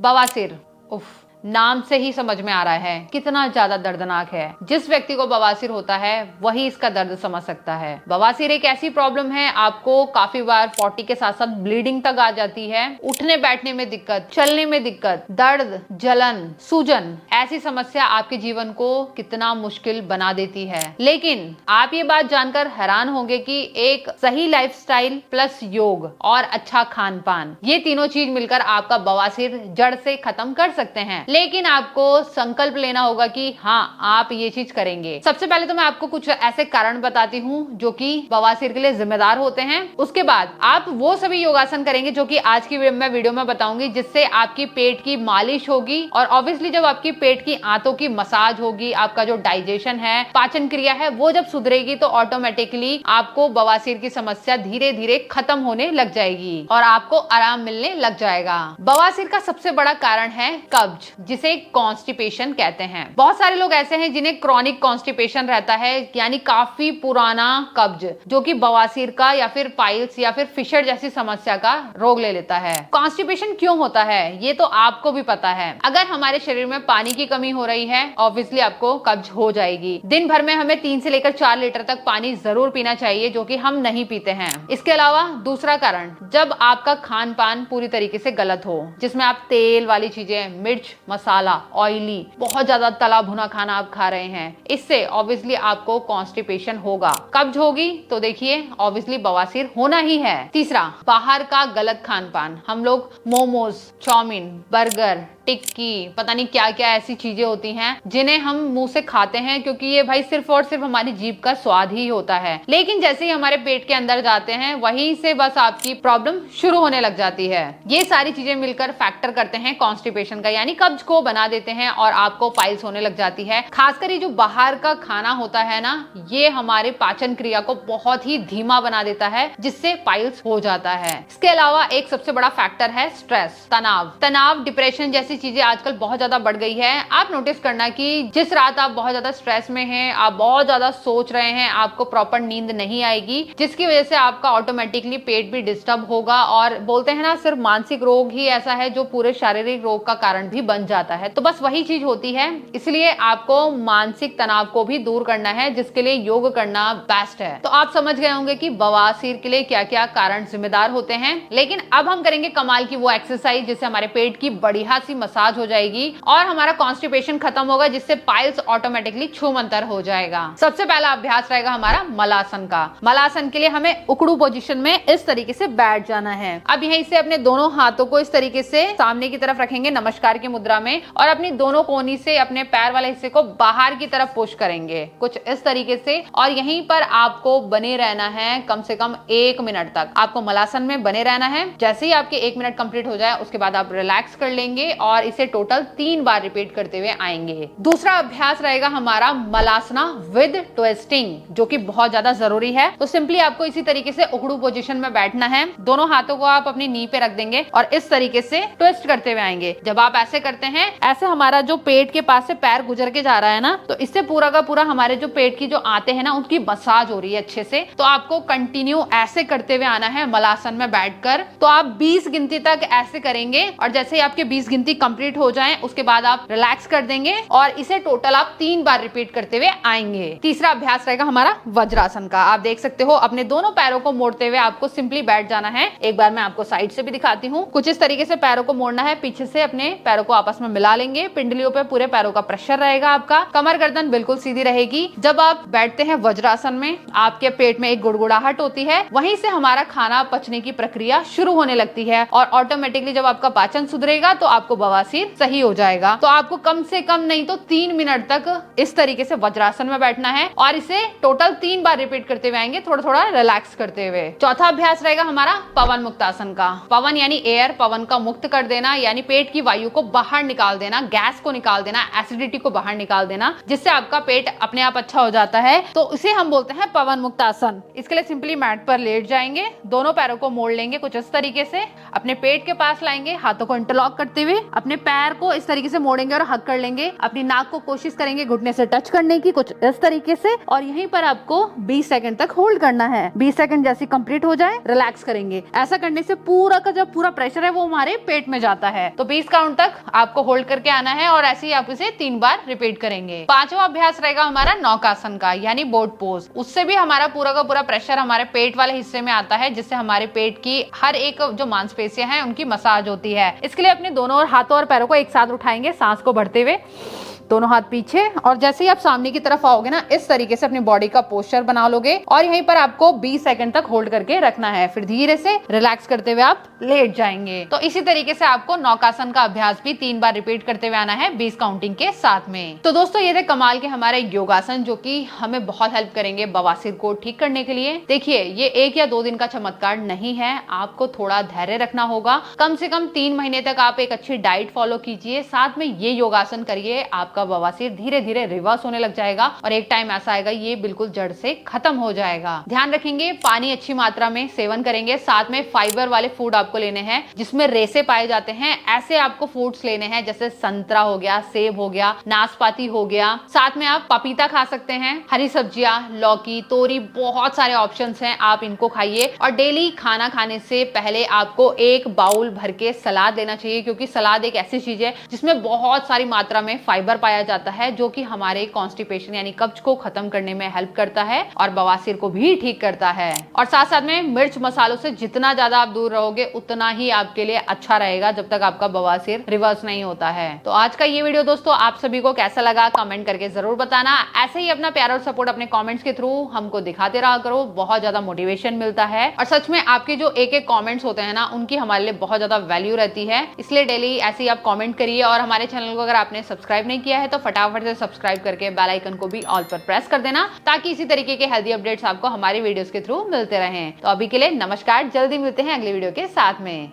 बवासीर, उफ, नाम से ही समझ में आ रहा है कितना ज्यादा दर्दनाक है। जिस व्यक्ति को बवासीर होता है वही इसका दर्द समझ सकता है। बवासीर एक ऐसी प्रॉब्लम है, आपको काफी बार 40 के साथ साथ ब्लीडिंग तक आ जाती है, उठने बैठने में दिक्कत, चलने में दिक्कत, दर्द, जलन, सूजन, ऐसी समस्या आपके जीवन को कितना मुश्किल बना देती है। लेकिन आप ये बात जानकर हैरान होंगे कि एक सही लाइफस्टाइल प्लस योग और अच्छा खान पान, ये तीनों चीज मिलकर आपका बवासीर जड़ से खत्म कर सकते हैं। लेकिन आपको संकल्प लेना होगा कि हाँ, आप ये चीज करेंगे। सबसे पहले तो मैं आपको कुछ ऐसे कारण बताती हूँ जो कि बवासीर के लिए जिम्मेदार होते हैं। उसके बाद आप वो सभी योगासन करेंगे जो कि आज की मैं वीडियो में बताऊंगी, जिससे आपकी पेट की मालिश होगी और ऑब्वियसली जब आपकी पेट की आंतों की मसाज होगी, आपका जो डाइजेशन है, पाचन क्रिया है, वो जब सुधरेगी तो ऑटोमेटिकली आपको बवासीर की समस्या धीरे धीरे खत्म होने लग जाएगी और आपको आराम मिलने लग जाएगा। बवासीर का सबसे बड़ा कारण है कब्ज, जिसे कॉन्स्टिपेशन कहते हैं। बहुत सारे लोग ऐसे हैं जिन्हें क्रॉनिक कॉन्स्टिपेशन रहता है, यानी काफी पुराना कब्ज, जो कि बवासीर का या फिर पाइल्स या फिर फिशर जैसी समस्या का रोग ले लेता है। कॉन्स्टिपेशन क्यों होता है ये तो आपको भी पता है। अगर हमारे शरीर में पानी की कमी हो रही है, ऑब्वियसली आपको कब्ज हो जाएगी। दिन भर में हमें 3 से लेकर 4 लीटर तक पानी जरूर पीना चाहिए, जो कि हम नहीं पीते हैं। इसके अलावा दूसरा कारण, जब आपका खान पान पूरी तरीके से गलत हो, जिसमें आप तेल वाली चीजें, मिर्च, मसाला, ऑयली, बहुत ज्यादा तला भुना खाना आप खा रहे हैं, इससे ऑब्वियसली आपको कॉन्स्टिपेशन होगा। कब्ज होगी तो देखिए ऑब्वियसली बवासीर होना ही है। तीसरा, बाहर का गलत खान पान। हम लोग मोमोज, चाउमीन, बर्गर, टिक्की, पता नहीं क्या क्या ऐसी चीजें होती हैं जिन्हें हम मुंह से खाते हैं, क्योंकि ये भाई सिर्फ और सिर्फ हमारी जीभ का स्वाद ही होता है। लेकिन जैसे ही हमारे पेट के अंदर जाते हैं, वहीं से बस आपकी प्रॉब्लम शुरू होने लग जाती है। ये सारी चीजें मिलकर फैक्टर करते हैं कॉन्स्टिपेशन का, यानी कब्ज को बना देते हैं और आपको पाइल्स होने लग जाती है। खासकर ये जो बाहर का खाना होता है ना, ये हमारे पाचन क्रिया को बहुत ही धीमा बना देता है, जिससे पाइल्स हो जाता है। इसके अलावा एक सबसे बड़ा फैक्टर है स्ट्रेस, तनाव, डिप्रेशन जैसी चीजें आजकल बहुत ज्यादा बढ़ गई है। आप नोटिस करना कि जिस रात आप बहुत ज्यादा स्ट्रेस में हैं, आप बहुत ज्यादा सोच रहे हैं, आपको प्रॉपर नींद नहीं आएगी, जिसकी वजह से आपका ऑटोमेटिकली पेट भी डिस्टर्ब होगा। और बोलते हैं ना, सिर्फ मानसिक रोग ही ऐसा है जो पूरे शारीरिक रोग का कारण भी बन जाता है। तो बस वही चीज होती है, इसलिए आपको मानसिक तनाव को भी दूर करना है, जिसके लिए योग करना बेस्ट है। तो आप समझ गए होंगे कि बवासीर के लिए क्या क्या कारण जिम्मेदार होते हैं। लेकिन अब हम करेंगे कमाल की वो एक्सरसाइज जिससे हमारे पेट की बढ़िया सी मसाज हो जाएगी और हमारा कॉन्स्टिपेशन खत्म होगा, जिससे पाइल्स ऑटोमेटिकली छूमंतर हो जाएगा। सबसे पहला अभ्यास रहेगा हमारा मलासन का। मलासन के लिए हमें उकड़ू पोजीशन में इस तरीके से बैठ जाना है। अब यहीं से अपने दोनों हाथों को इस तरीके से सामने की तरफ रखेंगे नमस्कार की मुद्रा में, और अपनी दोनों कोहनी से अपने पैर वाले हिस्से को बाहर की तरफ पुश करेंगे, कुछ इस तरीके से। और यहीं पर आपको बने रहना है कम से कम 1 मिनट तक। आपको मलासन में बने रहना है। जैसे ही आपके 1 मिनट कंप्लीट हो जाए, उसके बाद आप रिलैक्स कर लेंगे और इसे टोटल 3 बार रिपीट करते हुए आएंगे। दूसरा अभ्यास रहेगा हमारा मलासना विद ट्विस्टिंग, जो कि बहुत ज्यादा जरूरी है। तो सिंपली आपको इसी तरीके से उकड़ू पोजीशन में बैठना है। दोनों हाथों को आप अपनी नी पे रख देंगे और इस तरीके से ट्विस्ट करते हुए आएंगे। जब आप ऐसे करते हैं, ऐसे हमारा जो पेट के पास से पैर गुजर के जा रहा है ना, तो इससे पूरा का पूरा हमारे जो पेट की जो आते हैं ना, उनकी मसाज हो रही है अच्छे से। तो आपको कंटिन्यू ऐसे करते हुए आना है मलासन में बैठकर। तो आप 20 गिनती तक ऐसे करेंगे और जैसे ही आपके 20 गिनती कंप्लीट हो जाए, उसके बाद आप रिलैक्स कर देंगे और इसे टोटल आप 3 बार रिपीट करते हुए आएंगे। तीसरा अभ्यास रहेगा हमारा वज्रासन का। आप देख सकते हो, अपने दोनों पैरों को मोड़ते हुए आपको सिंपली बैठ जाना है। एक बार मैं आपको साइड से भी दिखाती हूँ। कुछ इस तरीके से पैरों को मोड़ना है, पीछे से अपने पैरों को आपस में मिला लेंगे। पिंडलियों पे पूरे पैरों का प्रेशर रहेगा आपका। कमर गर्दन बिल्कुल सीधी रहेगी। जब आप बैठते हैं वज्रासन में, आपके पेट में एक गुड़गुड़ाहट होती है, वहीं से हमारा खाना पचने की प्रक्रिया शुरू होने लगती है और ऑटोमेटिकली जब आपका पाचन सुधरेगा तो आपको बवासीर सही हो जाएगा। तो आपको कम से कम नहीं तो 3 मिनट तक इस तरीके से वज्रासन में बैठना है और इसे टोटल 3 बार रिपीट करते हुए आएंगे, थोड़ा थोड़ा रिलैक्स करते हुए। चौथा अभ्यास रहेगा हमारा पवन मुक्तासन का। पवन यानी एयर, पवन का मुक्त कर देना, यानी पेट की वायु को बाहर निकाल देना, गैस को निकाल देना, एसिडिटी को बाहर निकाल देना, जिससे आपका पेट अपने आप अच्छा हो जाता है। तो इसे हम बोलते हैं पवन मुक्त आसन। इसके लिए सिंपली मैट पर लेट जाएंगे, दोनों पैरों को मोड़ लेंगे कुछ इस तरीके से, अपने पेट के पास लाएंगे, हाथों को इंटरलॉक करते हुए अपने पैर को इस तरीके से मोड़ेंगे और हग कर लेंगे। अपनी नाक को कोशिश करेंगे घुटने से टच करने की कुछ इस तरीके से, और यहीं पर आपको 20 सेकंड तक होल्ड करना है। 20 सेकंड जैसे कंप्लीट हो जाए रिलैक्स करेंगे। ऐसा करने से पूरा का जब पूरा प्रेशर है वो हमारे पेट में जाता है। तो 20 काउंट तक आपको होल्ड करके आना है और ऐसे ही आप इसे 3 बार रिपीट करेंगे। पांचवा अभ्यास रहेगा हमारा नौकासन का, यानी बोट पोज। उससे भी हमारा पूरा का पूरा प्रेशर हमारे पेट वाले हिस्से में आता है, जिससे हमारे पेट की हर एक जो मांसपेशियां हैं उनकी मसाज होती है। इसके लिए अपने दोनों हाथों और पैरों को एक साथ उठाएंगे, सांस को भरते हुए, दोनों हाथ पीछे, और जैसे ही आप सामने की तरफ आओगे ना, इस तरीके से अपनी बॉडी का पोस्चर बना लोगे और यहीं पर आपको 20 सेकंड तक होल्ड करके रखना है। फिर धीरे से रिलैक्स करते हुए आप लेट जाएंगे। तो इसी तरीके से आपको नौकासन का अभ्यास भी 3 बार रिपीट करते हुए आना है 20 काउंटिंग के साथ में। तो दोस्तों ये थे कमाल के हमारे योगासन, जो कि हमें बहुत हेल्प करेंगे बवासीर को ठीक करने के लिए। देखिए ये 1 या 2 दिन का चमत्कार नहीं है, आपको थोड़ा धैर्य रखना होगा। कम से कम 3 महीने तक आप एक अच्छी डाइट फॉलो कीजिए, साथ में ये योगासन करिए, आपका बवासीर धीरे धीरे रिवर्स होने लग जाएगा और एक टाइम ऐसा आएगा ये बिल्कुल जड़ से खत्म हो जाएगा। ध्यान रखेंगे, पानी अच्छी मात्रा में सेवन करेंगे, साथ में फाइबर वाले फूड आपको लेने हैं जिसमें रेसे पाए जाते हैं, ऐसे आपको फूड्स लेने हैं, जैसे संतरा हो गया, सेब हो गया, नाशपाती हो गया, साथ में आप पपीता खा सकते हैं, हरी सब्जियां, लौकी, तोरी, बहुत सारे ऑप्शंस हैं, आप इनको खाइए। और डेली खाना खाने से पहले आपको 1 बाउल भर के सलाद लेना चाहिए, क्योंकि सलाद एक ऐसी चीज है जिसमें बहुत सारी मात्रा में फाइबर पाया जाता है, जो कि हमारे कॉन्स्टिपेशन यानी कब्ज को खत्म करने में हेल्प करता है और बवासीर को भी ठीक करता है। और साथ साथ में मिर्च मसालों से जितना ज्यादा आप दूर रहोगे उतना ही आपके लिए अच्छा रहेगा, जब तक आपका बवासीर रिवर्स नहीं होता है। तो आज का ये वीडियो दोस्तों आप सभी को कैसा लगा कमेंट करके जरूर बताना। ऐसे ही अपना प्यार और सपोर्ट अपने कमेंट्स के थ्रू हमको दिखाते रहा करो, बहुत ज्यादा मोटिवेशन मिलता है। और सच में आपके जो एक कमेंट्स होते हैं ना, उनकी हमारे लिए बहुत ज्यादा वैल्यू रहती है, इसलिए डेली ऐसे ही आप कमेंट करिए। और हमारे चैनल को अगर आपने सब्सक्राइब नहीं किया है तो फटाफट से सब्सक्राइब करके बेल आइकन को भी ऑल पर प्रेस कर देना, ताकि इसी तरीके के हेल्दी अपडेट्स आपको हमारी वीडियोस के थ्रू मिलते रहें। तो अभी के लिए नमस्कार, जल्दी मिलते हैं अगली वीडियो के साथ में।